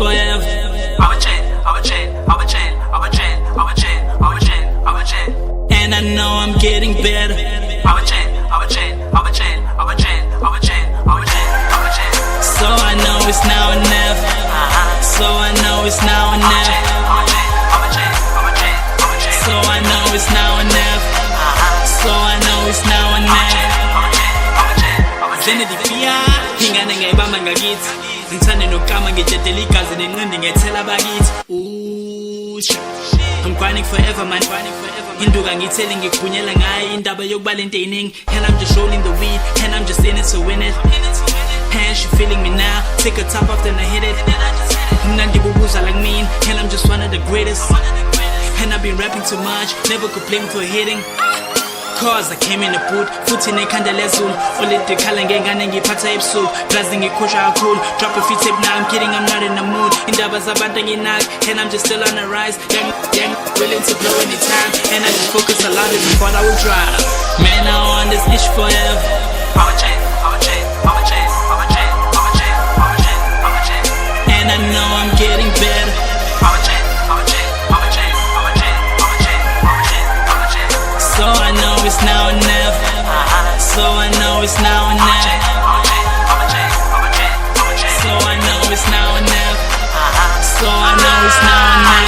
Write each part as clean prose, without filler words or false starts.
forever. And I know I'm getting better. So I know it's now or never. So I know it's now or never. So I know it's now or never. So I know it's now or never. Zenedi pia ingane ngayibamba ngakithi ngithande nokama ngijetela igazi nenqindi ngethela bakithi. I'm grinding forever man, induka ngitheli ngighunyela ngayo indaba yokubala into eyiningi. And I'm just rolling the weed and I'm just in it to win it. And she feeling me now, take a top off then I hit it. Mnandi bubuza like mean, and I'm just one of the greatest. And I've been rapping too much, never complain for hitting. Cause I came in the boot, futhi nekhanda lezulu. Olede khala ngengane ngiphatha ebusuku, blazi ngikhusha kakhulu. Drop a few tape now, I'm kidding, I'm not in the mood. Indaba zabantu nginaki, and I'm just still on the rise. Young, willing to blow anytime. And I just focus a lot before I will drive. Man, I want this ish forever. And I know I'm getting better. So I know it's now or never. So I know it's now or never. So I know it's now or never. So I know it's now or never.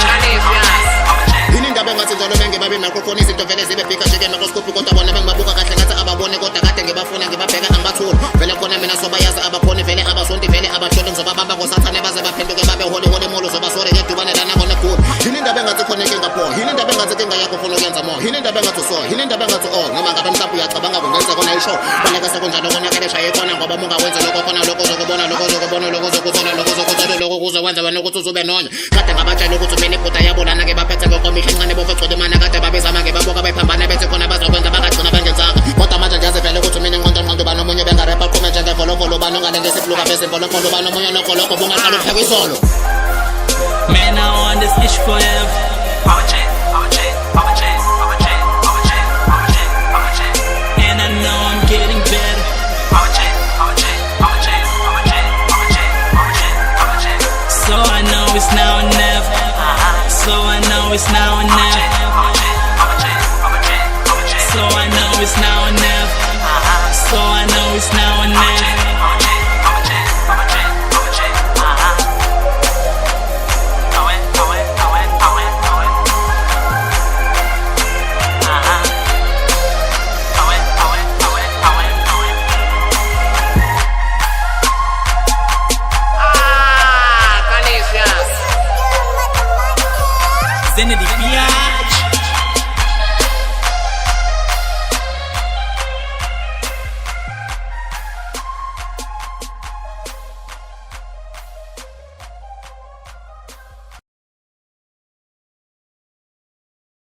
Indaba engathi njalo bengibabe microphone izinto vele zibe bigger njenge microscope kodwa bona bengibabuka kahle ngathi ababone kodwa kade ngibafuna ngibabheka angibatholi vele khona mina sobayazi abakhona vele abasonti vele abahlole ngizobabamba ngosathane baze baphenduke babe hole molo zobasore ngedubane lana kona khona. Yini indaba engathi khona inkinga pho, yini indaba engathi inkinga yakho ufuna ukuyenza more, yini indaba engathi so, yini indaba engathi noma ngabe mhlawumbe uyacabanga kungenza khona isho baleka sekunjalo kona kale shaye khona ngoba mungawenza lokho khona lokho zokubona lokho zokubona lokho zokuzona lokho zokuzona lokho kuzokwenza wena ukuthi uzube nonya kade ngabatshela ukuthi mina iphutha yabo lana ke baphethe ngokomihla incane bofecode mana kade babezama ke babuka bayiphambana bethi khona bazokwenza bangagcina bangenzanga kodwa manje ngiyazi vele ukuthi mina ingqondo banomunye bengarapha qhome njengevolo banongane ngesifluka bezimvolo banomunye nokoloko bungaqala ukupheka isolo. Man, I want this ish forever. And I know I'm getting better. So I know it's now or never. So I know it's now or never. So I know it's now or never. So I know it's now or never.